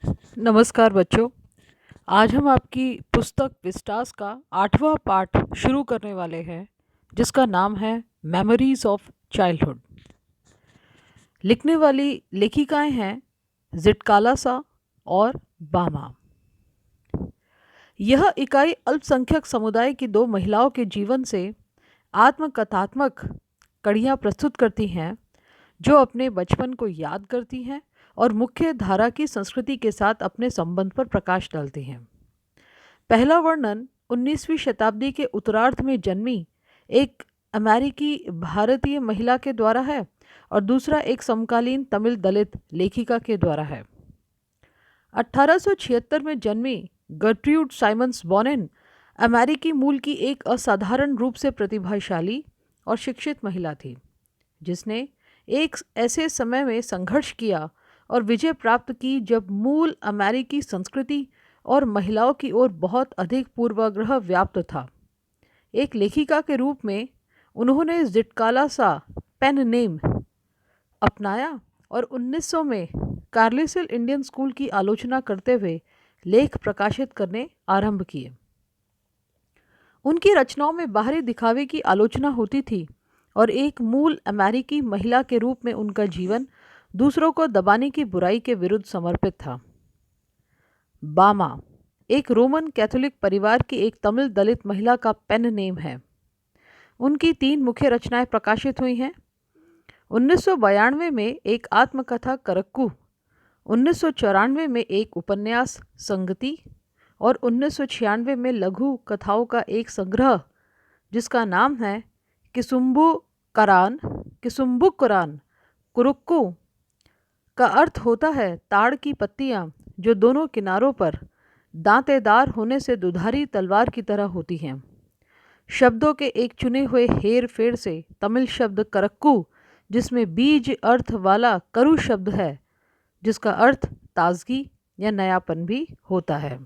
नमस्कार बच्चों। आज हम आपकी पुस्तक विस्टास का 8वां पाठ शुरू करने वाले हैं, जिसका नाम है मेमोरीज ऑफ चाइल्डहुड। लिखने वाली लेखिकाएं हैं जिटकालासा और बामा। यह इकाई अल्पसंख्यक समुदाय की दो महिलाओं के जीवन से आत्मकथात्मक कड़ियाँ प्रस्तुत करती हैं, जो अपने बचपन को याद करती हैं और मुख्य धारा की संस्कृति के साथ अपने संबंध पर प्रकाश डालती हैं। पहला वर्णन 19वीं शताब्दी के उत्तरार्ध में जन्मी एक अमेरिकी भारतीय महिला के द्वारा है और दूसरा एक समकालीन तमिल दलित लेखिका के द्वारा है। 1876 में जन्मी गर्ट्रूड साइमन्स बोनेन अमेरिकी मूल की एक असाधारण रूप से प्रतिभाशाली और शिक्षित महिला थी, जिसने एक ऐसे समय में संघर्ष किया और विजय प्राप्त की जब मूल अमेरिकी संस्कृति और महिलाओं की ओर बहुत अधिक पूर्वाग्रह व्याप्त था। एक लेखिका के रूप में उन्होंने जिटकाला सा पेन नेम अपनाया और 1900 में कार्लिसल इंडियन स्कूल की आलोचना करते हुए लेख प्रकाशित करने आरंभ किए। उनकी रचनाओं में बाहरी दिखावे की आलोचना होती थी और एक मूल अमेरिकी महिला के रूप में उनका जीवन दूसरों को दबाने की बुराई के विरुद्ध समर्पित था। बामा एक रोमन कैथोलिक परिवार की एक तमिल दलित महिला का पेन नेम है। उनकी 3 मुख्य रचनाएं प्रकाशित हुई हैं। 1992 में एक आत्मकथा करक्कू, 1994 में एक उपन्यास संगति और 1996 में लघु कथाओं का एक संग्रह जिसका नाम है किसुम्बुकुरान। कुरुक्कू का अर्थ होता है ताड़ की पत्तियां जो दोनों किनारों पर दांतेदार होने से दुधारी तलवार की तरह होती हैं। शब्दों के एक चुने हुए हेर फेर से तमिल शब्द करक्कू, जिसमें बीज अर्थ वाला करु शब्द है, जिसका अर्थ ताजगी या नयापन भी होता है।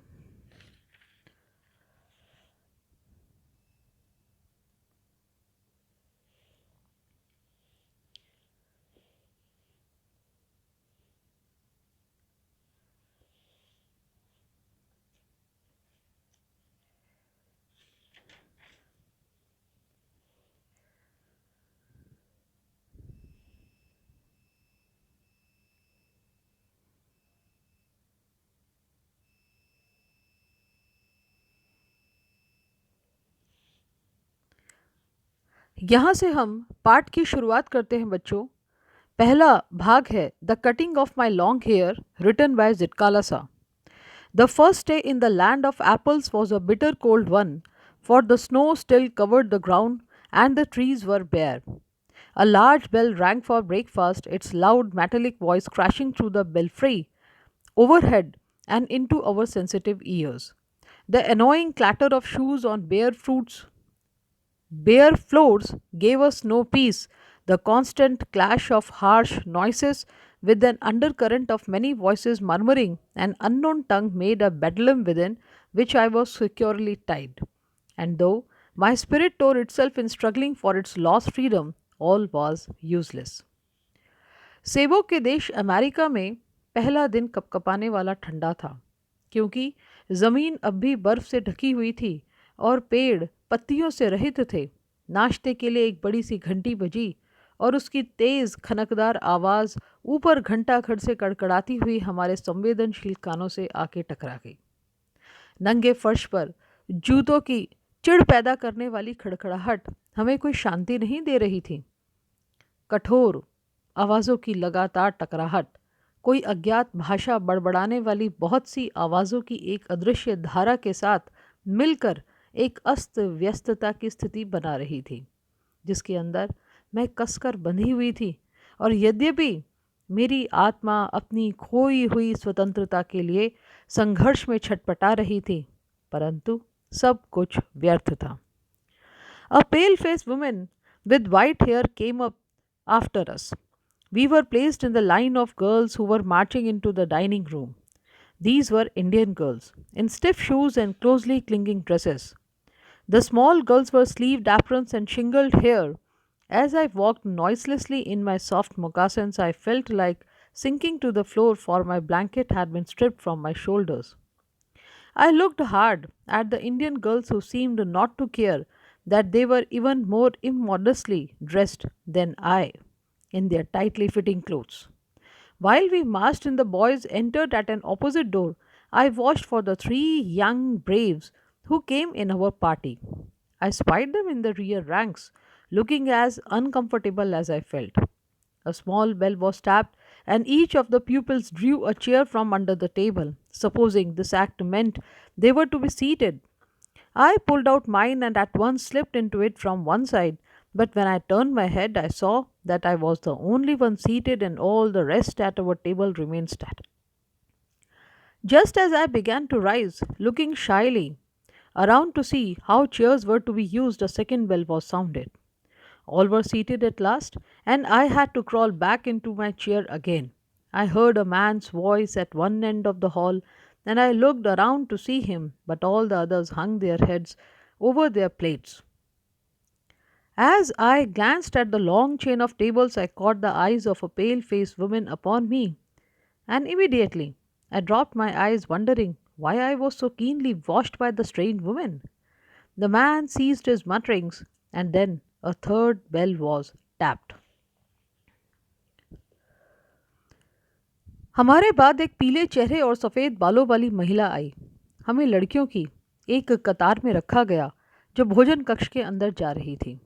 यहाँ से हम पाठ की शुरुआत करते हैं बच्चों। पहला भाग है the cutting of my long hair, written by Zitkala Sa. The first day in the land of apples was a bitter cold one, for the snow still covered the ground and the trees were bare. A large bell rang for breakfast, its loud metallic voice crashing through the belfry overhead and into our sensitive ears. The annoying clatter of shoes on bare floors gave us no peace. The constant clash of harsh noises with an undercurrent of many voices murmuring an unknown tongue made a bedlam within which I was securely tied. And though my spirit tore itself in struggling for its lost freedom, all was useless. सेबों के देश America में पहला दिन कपकपाने वाला ठंडा था, क्योंकि ज़मीन अब भी बर्फ से ढकी हुई थी और पेड़ पत्तियों से रहित थे। नाश्ते के लिए एक बड़ी सी घंटी बजी और उसकी तेज़ खनकदार आवाज़ ऊपर घंटा घर से कड़कड़ाती हुई हमारे संवेदनशील कानों से आके टकरा गई। नंगे फर्श पर जूतों की चिढ़ पैदा करने वाली खड़खड़ाहट हमें कोई शांति नहीं दे रही थी। कठोर आवाज़ों की लगातार टकराहट, कोई अज्ञात भाषा बड़बड़ाने वाली बहुत सी आवाज़ों की एक अदृश्य धारा के साथ मिलकर एक अस्त व्यस्तता की स्थिति बना रही थी, जिसके अंदर मैं कसकर बंधी हुई थी। और यद्यपि मेरी आत्मा अपनी खोई हुई स्वतंत्रता के लिए संघर्ष में छटपटा रही थी, परंतु सब कुछ व्यर्थ था। A pale-faced woman with white hair came up after us. We were placed in the line of girls who were marching into the dining room. These were Indian girls, in stiff shoes and closely clinging dresses. The small girls were sleeved aprons and shingled hair. As I walked noiselessly in my soft moccasins, I felt like sinking to the floor, for my blanket had been stripped from my shoulders. I looked hard at the Indian girls who seemed not to care that they were even more immodestly dressed than I in their tightly fitting clothes. While we marched and the boys entered at an opposite door, I watched for the three young braves who came in our party. I spied them in the rear ranks, looking as uncomfortable as I felt. A small bell was tapped, and each of the pupils drew a chair from under the table, supposing this act meant they were to be seated. I pulled out mine and at once slipped into it from one side, but when I turned my head, I saw that I was the only one seated and all the rest at our table remained standing. Just as I began to rise, looking shyly around to see how chairs were to be used, a second bell was sounded. All were seated at last, and I had to crawl back into my chair again. I heard a man's voice at one end of the hall, and I looked around to see him, but all the others hung their heads over their plates. As I glanced at the long chain of tables, I caught the eyes of a pale faced woman upon me, and immediately I dropped my eyes, wondering why I was so keenly watched by the strange woman. The man ceased his mutterings, and then a third bell was tapped. हमारे बाद एक पीले चेहरे और सफ़ेद बालों वाली महिला आई। हमें लड़कियों की एक कतार में रखा गया जो भोजन कक्ष के अंदर जा रही थी।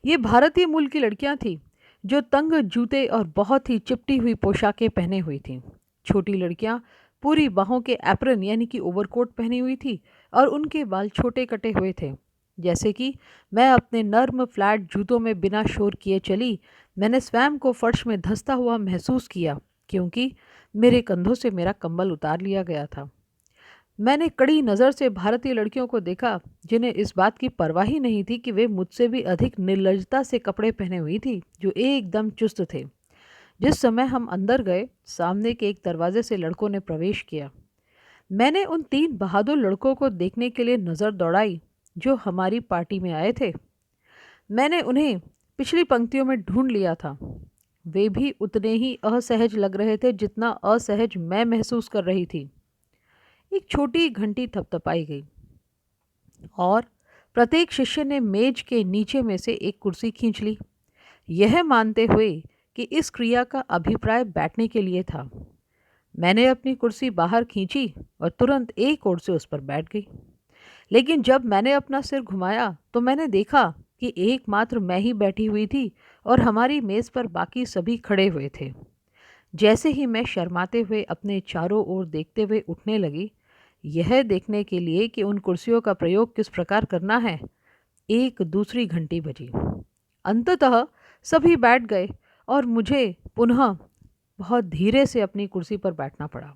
ये भारतीय मूल की लड़कियां थीं जो तंग जूते और बहुत ही चिपटी हुई पोशाकें पहने हुई थीं। छोटी लड़कियां पूरी बाहों के एप्रन यानी कि ओवरकोट पहनी हुई थी और उनके बाल छोटे कटे हुए थे। जैसे कि मैं अपने नर्म फ्लैट जूतों में बिना शोर किए चली, मैंने स्वयं को फर्श में धंसता हुआ महसूस किया, क्योंकि मेरे कंधों से मेरा कंबल उतार लिया गया था। मैंने कड़ी नज़र से भारतीय लड़कियों को देखा जिन्हें इस बात की परवाह ही नहीं थी कि वे मुझसे भी अधिक निर्लजता से कपड़े पहने हुई थी, जो एकदम चुस्त थे। जिस समय हम अंदर गए, सामने के एक दरवाजे से लड़कों ने प्रवेश किया। मैंने उन तीन बहादुर लड़कों को देखने के लिए नज़र दौड़ाई जो हमारी पार्टी में आए थे। मैंने उन्हें पिछली पंक्तियों में ढूंढ लिया था। वे भी उतने ही असहज लग रहे थे जितना असहज मैं महसूस कर रही थी। एक छोटी घंटी थपथपाई गई और प्रत्येक शिष्य ने मेज के नीचे में से एक कुर्सी खींच ली, यह मानते हुए कि इस क्रिया का अभिप्राय बैठने के लिए था। मैंने अपनी कुर्सी बाहर खींची और तुरंत एक ओर से उस पर बैठ गई। लेकिन जब मैंने अपना सिर घुमाया तो मैंने देखा कि एकमात्र मैं ही बैठी हुई थी और हमारी मेज पर बाकी सभी खड़े हुए थे। जैसे ही मैं शर्माते हुए अपने चारों ओर देखते हुए उठने लगी, यह देखने के लिए कि उन कुर्सियों का प्रयोग किस प्रकार करना है, एक दूसरी घंटी बजी। अंततः सभी बैठ गए और मुझे पुनः बहुत धीरे से अपनी कुर्सी पर बैठना पड़ा।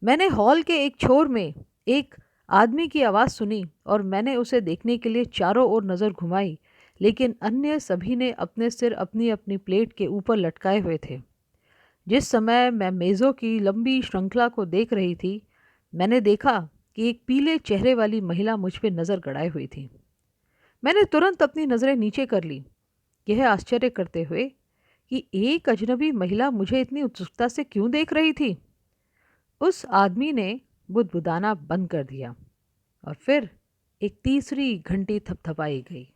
मैंने हॉल के एक छोर में एक आदमी की आवाज़ सुनी और मैंने उसे देखने के लिए चारों ओर नज़र घुमाई, लेकिन अन्य सभी ने अपने सिर अपनी अपनी प्लेट के ऊपर लटकाए हुए थे। जिस समय मैं मेज़ों की लंबी श्रृंखला को देख रही थी, मैंने देखा कि एक पीले चेहरे वाली महिला मुझ पर नज़र गड़ाए हुई थी। मैंने तुरंत अपनी नज़रें नीचे कर ली, यह आश्चर्य करते हुए कि एक अजनबी महिला मुझे इतनी उत्सुकता से क्यों देख रही थी। उस आदमी ने बुदबुदाना बंद कर दिया और फिर एक तीसरी घंटी थपथपाई गई।